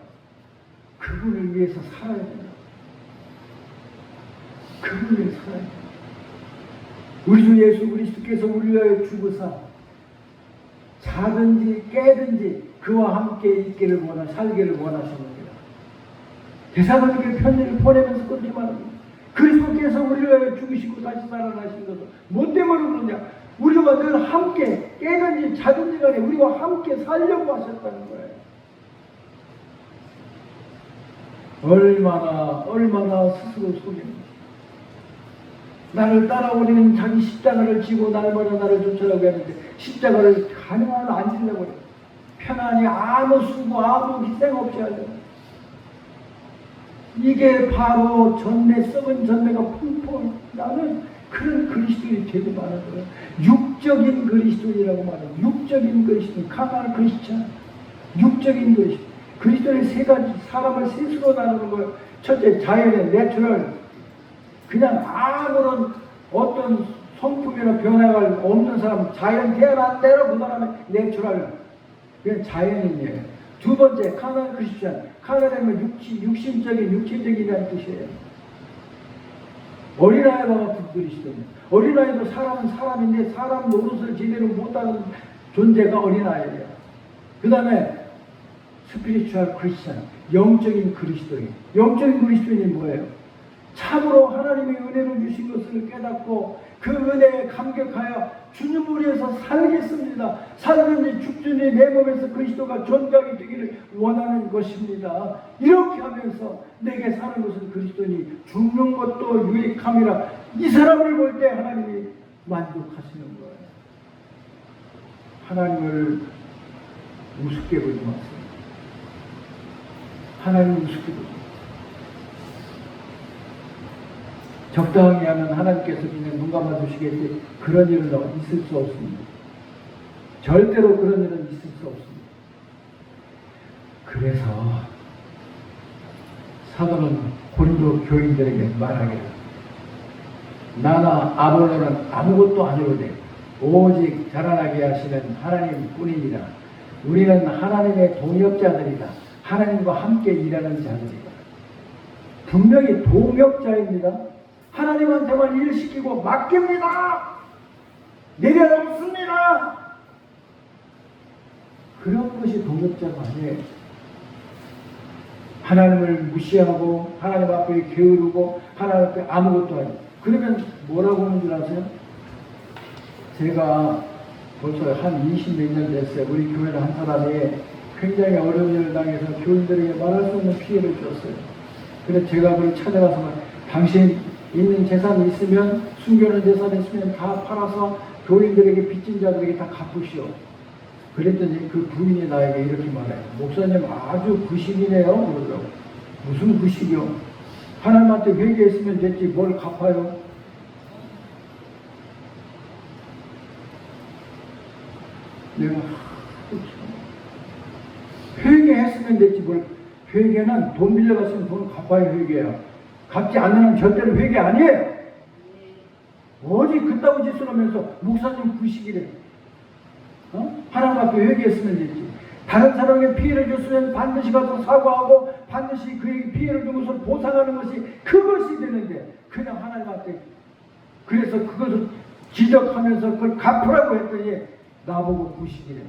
그분을 위해서 살아야 된다. 그분을 위해서 살아야 된다. 우리 주 예수 그리스도께서 우리를 위하여 죽으사 자든지 깨든지 그와 함께 있기를 살기를 원하시느니라. 대사관에게 편지를 보내면서 끊지 말합니다. 그리스도께서 우리를 위하여 죽으시고 다시 살아나신 것을 뭐 때문에 그러냐? 우리와 늘 함께 깨든지 자든지 간에 우리와 함께 살려고 하셨다는 거예요. 얼마나 스스로 속입니다. 나를 따라오리는 자기 십자가를 지고 날마다 나를 쫓아라고 했는데 십자가를 가능한 안 지려고 해요. 편안히 아무 수고 아무 희생 없이 하려고. 이게 바로 썩은 전내가 펑펑 나는 그런 그리스도인이 되고 말하는 거예요. 육적인 그리스도인이라고 말해요. 육적인 그리스도인, 카나안 크리스찬, 육적인 그리스도인. 그리스도의 세 가지, 사람을 셋으로 나누는 거예요. 첫째, 자연의 내추럴, 그냥 아무런 어떤 성품이나 변화가 없는 사람, 자연 태어난 대로 그 사람의 내추럴, 그냥 자연인이에요. 두 번째, 카나안 크리스찬. 카나안은 육신적인, 육체적이라는 뜻이에요. 어린아이와 같은 그리스도인. 어린아이도 사람은 사람인데 사람 노릇을 제대로 못하는 존재가 어린아이예요. 그 다음에 스피리추얼 크리스찬, 영적인 그리스도인. 영적인 그리스도인이 뭐예요? 참으로 하나님의 은혜를 주신 것을 깨닫고 그 은혜에 감격하여 주님을 위해서 살겠습니다. 살든지 죽든지 내 몸에서 그리스도가 존귀하게 되기를 원하는 것입니다. 이렇게 하면서 내게 사는 것은 그리스도니 죽는 것도 유익함이라. 이 사람을 볼 때 하나님이 만족하시는 거예요. 하나님을 우습게 보지 마세요. 하나님 우습게 보십니다. 적당히 하면 하나님께서 그냥 눈 감아주시겠지. 그런 일은 있을 수 없습니다. 절대로 그런 일은 있을 수 없습니다. 그래서 사도는 고린도 교인들에게 말하기를 나나 아볼로는 아무것도 아니오되 오직 자라나게 하시는 하나님 뿐이니라. 우리는 하나님의 동역자들이다. 하나님과 함께 일하는 자들이다. 분명히 동역자입니다. 하나님한테만 일 시키고 맡깁니다. 내려놓습니다. 그런 것이 동역자가 아니에요. 하나님을 무시하고 하나님 앞에 게으르고 하나님 앞에 아무것도 아니에요. 그러면 뭐라고 하는 줄 아세요? 제가 벌써 한 20몇 년 됐어요. 우리 교회는 한 사람이 굉장히 어려운 일을 당해서 교인들에게 말할 수 없는 피해를 줬어요. 그래서 제가 그걸 찾아가서 당신 있는 재산이 있으면 숨겨놓은 재산이 있으면 다 팔아서 교인들에게 빚진 자들에게 다 갚으시오. 그랬더니 그 부인이 나에게 이렇게 말해요. 목사님 아주 구식이네요. 그러더라고. 무슨 구식이요? 하나님한테 회개했으면 됐지 뭘 갚아요? 내가 회개했으면 됐지 뭘. 회개는 돈 빌려갔으면 돈 갚아야 회개야. 갚지 않는 절대로 회개 아니에요. 어디 그따구 짓을 하면서 목사님 구식이래. 하나님 앞에 회개했으면 됐지. 다른 사람에게 피해를 줬으면 반드시 가서 사과하고 반드시 그에게 피해를 준 것을 보상하는 것이 그것이 되는데 그냥 하나님 앞에 그래서 그것을 지적하면서 그걸 갚으라고 했더니 나보고 구식이래.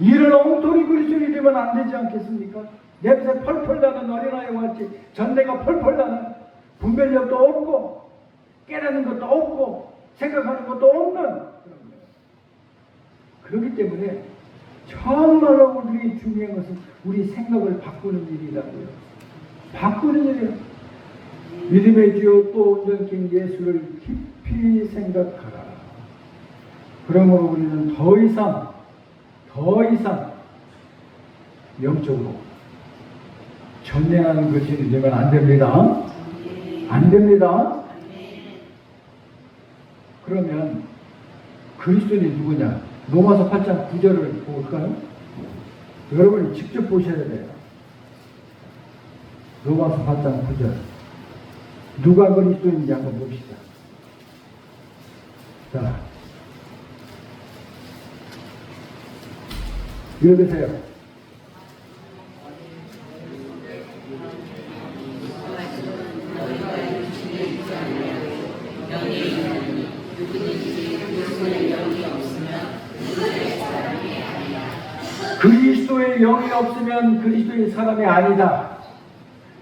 이런 엉터리 그리스도인이 되면 안 되지 않겠습니까? 냄새 펄펄 나는 어린아이와 같이 전대가 펄펄 나는 분별력도 없고 깨닫는 것도 없고 생각하는 것도 없는 그런 거예요. 그렇기 때문에 정말로 우리에게 중요한 것은 우리 생각을 바꾸는 일이라고요. 바꾸는 일이에요. 믿음의 주요 또 온전케 예수를 깊이 생각하라. 그러므로 우리는 더 이상 영적으로 전쟁하는 것이 되면 안 됩니다. 안 됩니다. 그러면 그리스도인이 누구냐? 로마서 8장 9절을 볼까요? 여러분이 직접 보셔야 돼요. 로마서 8장 9절. 누가 그리스도인지 한번 봅시다. 자, 읽으세요. 그리스도의 영이 없으면 그리스도의 사람이 아니다.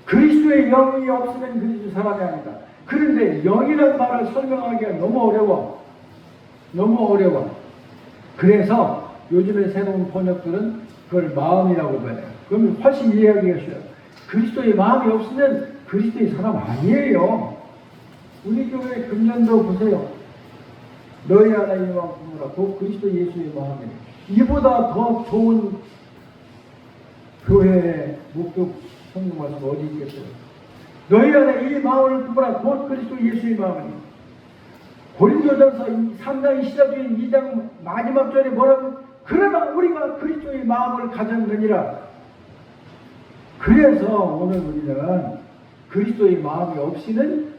그리스도의 영이 없으면 그리스도의 사람이 아니다. 그런데 영이라는 말을 설명하기가 너무 어려워. 너무 어려워. 그래서 요즘에 새로운 번역들은 그걸 마음이라고 봐요. 그러면 훨씬 이해하기가 쉬워요. 그리스도의 마음이 없으면 그리스도의 사람 아니에요. 우리 교회 금년도 보세요. 너희 하나님의 마음 품으라. 그 그리스도 예수의 마음이에요. 이보다 더 좋은 교회의 목표 성경 말씀 어디 있겠어요? 너희 안에 이 마음을 품으라. 곧 그리스도 예수의 마음이에요. 고린도전서 3장 시작인 2장 마지막 절에 뭐라고? 그러나 우리가 그리스도의 마음을 가졌느니라. 그래서 오늘 우리는 그리스도의 마음이 없이는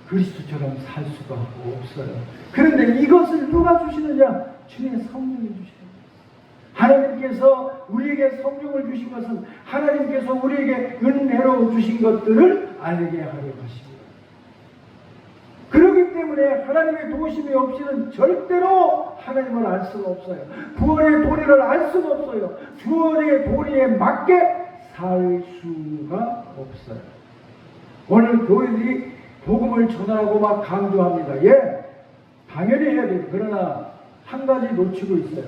그리스도처럼 살 수가 없어요. 그런데 이것을 누가 주시느냐? 주님의 성령이 주시는 거예요. 하나님께서 우리에게 성령을 주신 것은 하나님께서 우리에게 은혜로 주신 것들을 알게 하려 하십니다. 그렇기 때문에 하나님의 도우심이 없이는 절대로 하나님을 알 수가 없어요. 구원의 도리를 알 수가 없어요. 구원의 도리에 맞게 살 수가 없어요. 오늘 교회들이 복음을 전하고 막 강조합니다. 예, 당연히 해야 돼요. 그러나 한 가지 놓치고 있어요.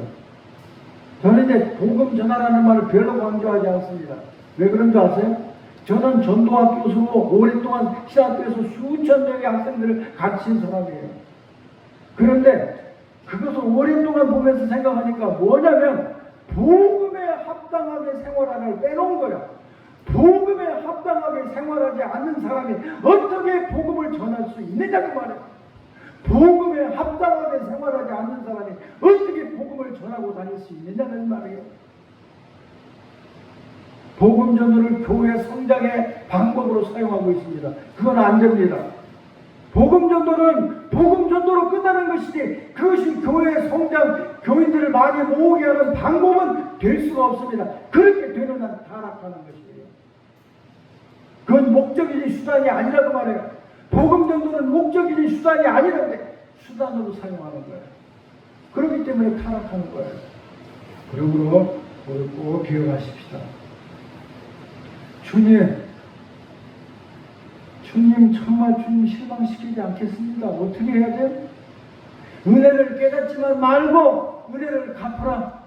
저는 이제 복음 전하라는 말을 별로 강조하지 않습니다. 왜 그런 줄 아세요? 저는 전도학 교수로 오랫동안 신학교에서 수천 명의 학생들을 가르친 사람이에요. 그런데 그것을 오랫동안 보면서 생각하니까 뭐냐면 복음의 합당하게 생활하는 빼놓은 거야. 복음에 합당하게 생활하지 않는 사람이 어떻게 복음을 전할 수 있느냐고 말이야. 복음에 합당하게 생활하지 않는 사람이 어떻게 복음을 전하고 다닐 수 있느냐는 말이에요. 복음 전도를 교회 성장의 방법으로 사용하고 있습니다. 그건 안 됩니다. 복음 전도는 복음 전도로 끝나는 것이지 그것이 교회 성장, 교인들을 많이 모으게 하는 방법은 될 수가 없습니다. 그렇게 되는 한 타락하는 것이에요. 그건 목적이지 수단이 아니라고 말해요. 복음 전도는 목적이지 수단이 아니라는데 수단으로 사용하는 거예요. 그렇기 때문에 타락하는 거예요. 그러므로 우리 꼭 기억하십시다. 주님 정말 주님 실망시키지 않겠습니다. 어떻게 해야 돼? 은혜를 깨닫지만 말고 은혜를 갚으라.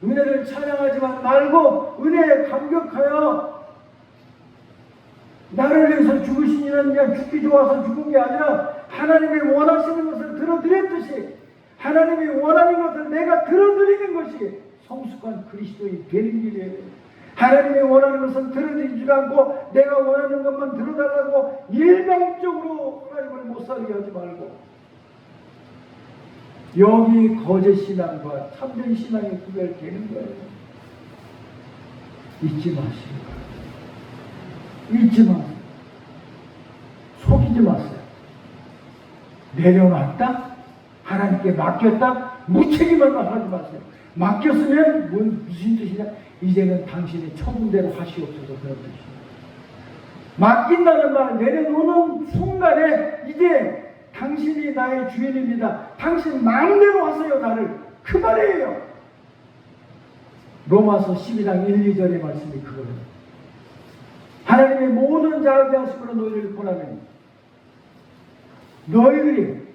은혜를 찬양하지만 말고 은혜에 감격하여 나를 위해서 죽으신 이는 그냥 죽기 좋아서 죽은 게 아니라 하나님이 원하시는 것을 들어드렸듯이 하나님이 원하는 것을 내가 들어드리는 것이 성숙한 그리스도인이 되는 길이에요. 하나님이 원하는 것은 들어드리지 않고 내가 원하는 것만 들어달라고 일방적으로 하나님을 못 살게 하지 말고 여기 거짓 신앙과 참된 신앙이 구별되는 거예요. 잊지 마시고 잊지 마세요. 속이지 마세요. 내려놨다? 하나님께 맡겼다? 무책임한 말 하지 마세요. 맡겼으면 무슨 뜻이냐? 이제는 당신이 처분대로 하시옵소서 그런 뜻이에요. 맡긴다는 말 내려놓는 순간에 이제 당신이 나의 주인입니다. 당신 마음대로 하세요 나를. 그 말이에요. 로마서 12장 1, 2절의 말씀이 그거예요. 하나님의 모든 자비하심으로 너희를 보내면 너희들이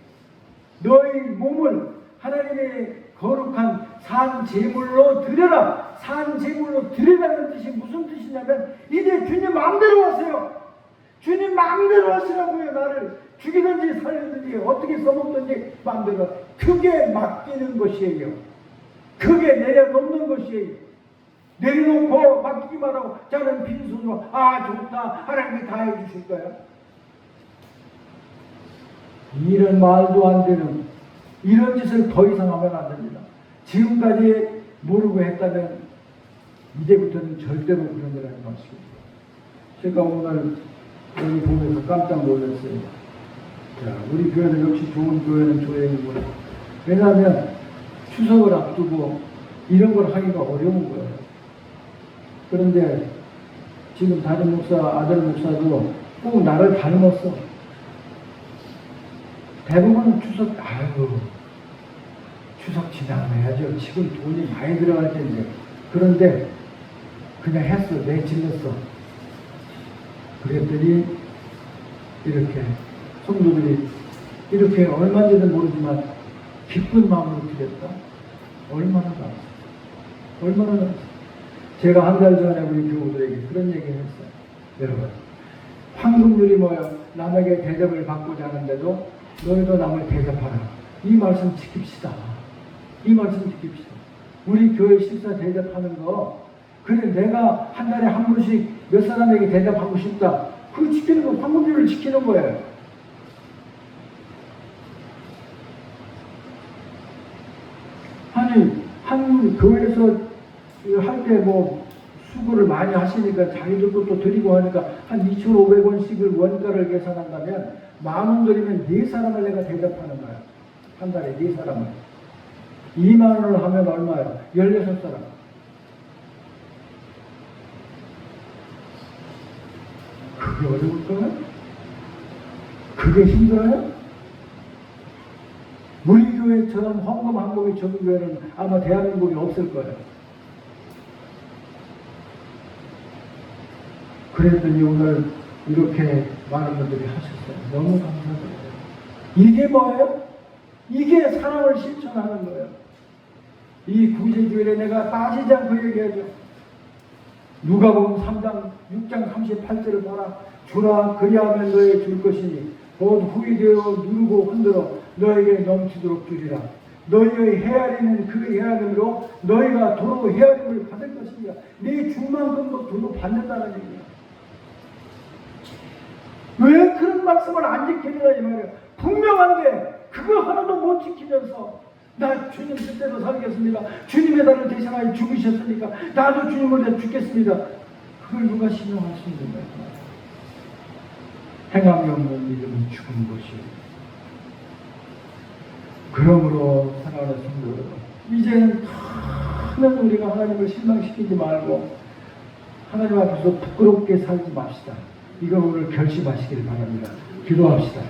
너희 몸을 하나님의 거룩한 산 제물로 드려라. 산 제물로 드리라는 뜻이 무슨 뜻이냐면 이제 주님 마음대로 하세요. 주님 마음대로 하시라고요. 나를 죽이든지 살리든지 어떻게 써먹든지 마음대로. 그게 맡기는 것이에요. 그게 내려놓는 것이에요. 내려놓고 맡기기만 하고 저는 빈손으로 아 좋다 하나님이 다 해주실 거야. 이런 말도 안 되는 이런 짓을 더 이상 하면 안 됩니다. 지금까지 모르고 했다면 이제부터는 절대로 그런 일 하지 마시고. 제가 오늘 여기 보면서 깜짝 놀랐어요. 자, 우리 교회는 역시 좋은 교회는 교회이고 왜냐하면 추석을 앞두고 이런 걸 하기가 어려운 거예요. 그런데 지금 다른 목사, 아들 목사도 꼭 나를 닮았어. 대부분은 추석 지나가야죠. 지금 돈이 많이 들어갈 텐데. 그런데 그냥 했어. 내질렀어. 그랬더니 이렇게 성도들이 이렇게 얼마인지는 모르지만 기쁜 마음으로 드렸다. 얼마나 나왔어. 제가 한 달 전에 우리 교우들에게 그런 얘기를 했어요. 여러분, 황금률이 뭐예요? 남에게 대접을 받고자 하는데도 너희도 남을 대접하라. 이 말씀 지킵시다. 우리 교회 식사 대접하는 거 그래 내가 한 달에 한 번씩 몇 사람에게 대접하고 싶다. 그거 지키는 거 황금률을 지키는 거예요. 아니 한 교회에서 할 때 뭐 수고를 많이 하시니까 자기들도 또 드리고 하니까 한 2,500원씩을 원가를 계산한다면 10,000원 드리면 4사람을 내가 대접하는 거야. 한 달에 4사람을. 20,000원을 하면 얼마예요? 16사람. 그게 어려울까요? 그게 힘들어요? 우리 교회처럼 헌금 항목이 적은 교회는 아마 대한민국에 없을 거예요. 그랬더니 오늘 이렇게 많은 분들이 하셨어요. 너무 감사드려요. 이게 뭐예요? 이게 사랑을 실천하는 거예요. 이 구제주일에 내가 빠지지 않고 얘기하죠. 누가복음 3장 6장 38절을 봐라. 주라 그리하면 너에게 줄 것이니 곧 후이 되어 누르고 흔들어 너에게 넘치도록 주리라. 너희의 헤아리는 그 헤아림으로 너희가 도로 헤아림을 받을 것입니다. 네 줄만큼도 도로 받는다는 얘기예요. 왜 그런 말씀을 안 지키느냐 이 말이에요. 분명한데 그거 하나도 못 지키면서 나 주님 뜻대로 살겠습니다. 주님의 나를 대신하여 죽으셨으니까 나도 주님을 위해 죽겠습니다. 그걸 누가 신용할 수 있는 거예요? 행함이 없는 믿음은 죽은 것이에요. 그러므로 사랑하는 성도 여러분, 이제는 하는 우리가 하나님을 실망시키지 말고 하나님 앞에서 부끄럽게 살지 맙시다. 이걸 오늘 결심하시길 바랍니다. 기도합시다.